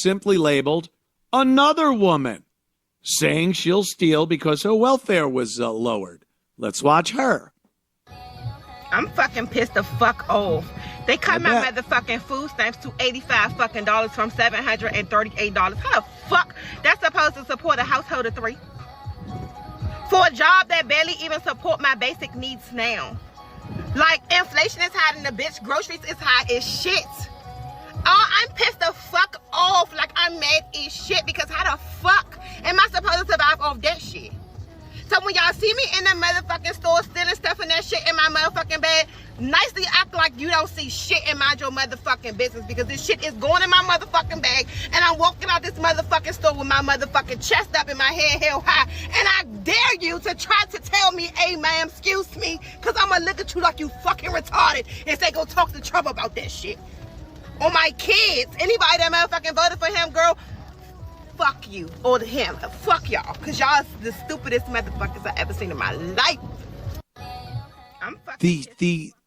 simply labeled another woman, saying she'll steal because her welfare was lowered. Let's watch her. I'm fucking pissed the fuck off. They cut my motherfucking food stamps to $85 fucking dollars from $738. How the fuck that's supposed to support a household of 3? For a job that barely even support my basic needs now. Like, inflation is high and the bitch groceries is high as shit. Oh, I'm pissed the fuck off. Like, I'm mad as shit because how the fuck am I supposed to survive off that shit? So when y'all see me in the motherfucking store stealing stuff and that shit in my motherfucking bag, nicely act like you don't see shit and mind your motherfucking business, because this shit is going in my motherfucking bag and I'm walking out this motherfucking store with my motherfucking chest up and my head held high, and I dare you to try to tell me, hey ma'am, excuse me, because I'm gonna look at you like you fucking retarded and say go talk to Trump about that shit. On my kids, anybody that motherfucking voted for him, girl, fuck you, or him, fuck y'all, because y'all the stupidest motherfuckers I ever seen in my life. I'm fucking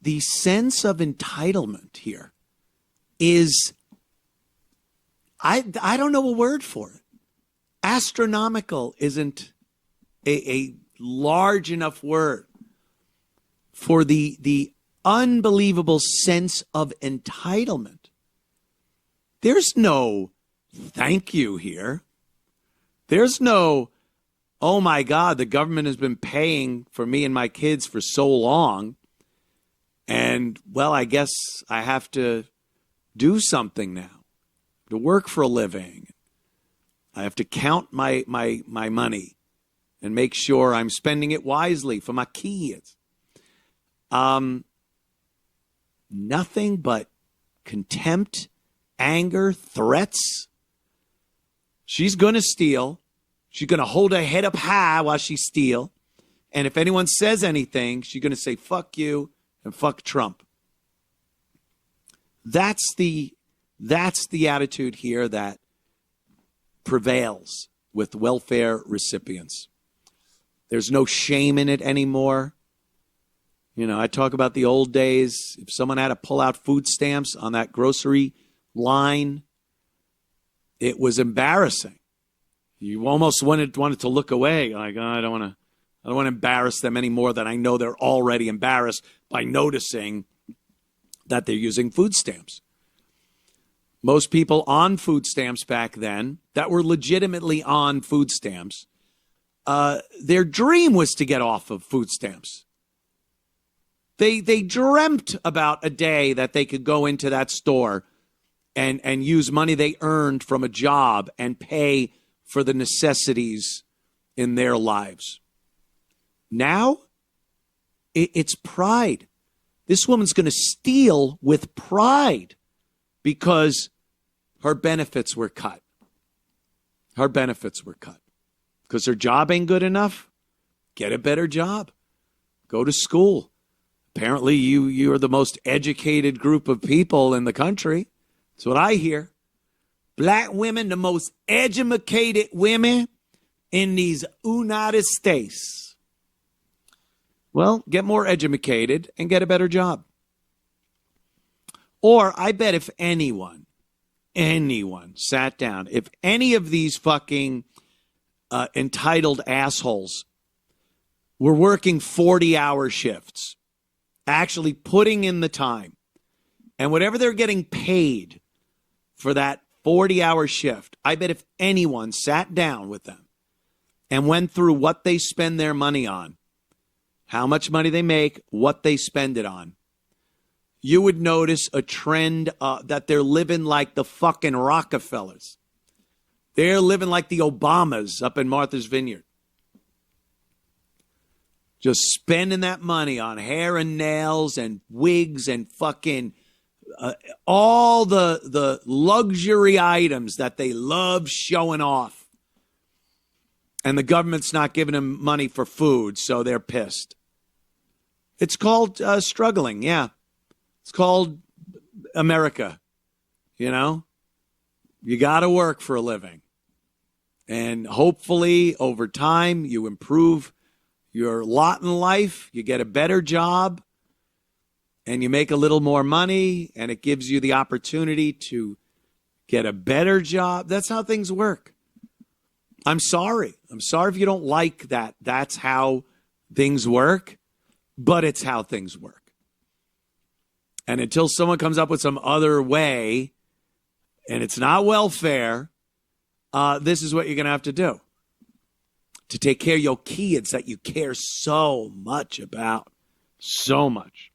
the sense of entitlement here is, I don't know a word for it. Astronomical isn't a large enough word for the unbelievable sense of entitlement. There's no thank you here. There's no, oh my God, the government has been paying for me and my kids for so long, and well, I guess I have to do something now, to work for a living. I have to count my money and make sure I'm spending it wisely for my kids. Nothing but contempt, anger, threats. She's going to steal. She's going to hold her head up high while she steals. And if anyone says anything, she's going to say, fuck you and fuck Trump. That's the attitude here that prevails with welfare recipients. There's no shame in it anymore. You know, I talk about the old days. If someone had to pull out food stamps on that grocery line, it was embarrassing. You almost wanted to look away, like, oh, I don't want to embarrass them any more than I know they're already embarrassed by noticing that they're using food stamps. Most people on food stamps back then that were legitimately on food stamps, their dream was to get off of food stamps. They dreamt about a day that they could go into that store and use money they earned from a job and pay for the necessities in their lives. Now, it's pride. This woman's going to steal with pride because her benefits were cut. Her benefits were cut. Because her job ain't good enough? Get a better job. Go to school. Apparently, you are the most educated group of people in the country. That's what I hear. Black women, the most educated women in these United States. Well, get more educated and get a better job. Or I bet if anyone sat down, if any of these fucking entitled assholes were working 40-hour shifts, actually putting in the time, and whatever they're getting paid for that 40-hour shift, I bet if anyone sat down with them and went through what they spend their money on, how much money they make, what they spend it on, you would notice a trend that they're living like the fucking Rockefellers. They're living like the Obamas up in Martha's Vineyard. Just spending that money on hair and nails and wigs and fucking all the luxury items that they love showing off. And the government's not giving them money for food, so they're pissed. It's called struggling, yeah. It's called America, you know? You got to work for a living. And hopefully, over time, you improve your lot in life, you get a better job, and you make a little more money, and it gives you the opportunity to get a better job. That's how things work. I'm sorry. I'm sorry if you don't like that. That's how things work, but it's how things work. And until someone comes up with some other way, and it's not welfare, this is what you're going to have to do to take care of your kids that you care so much about. So much.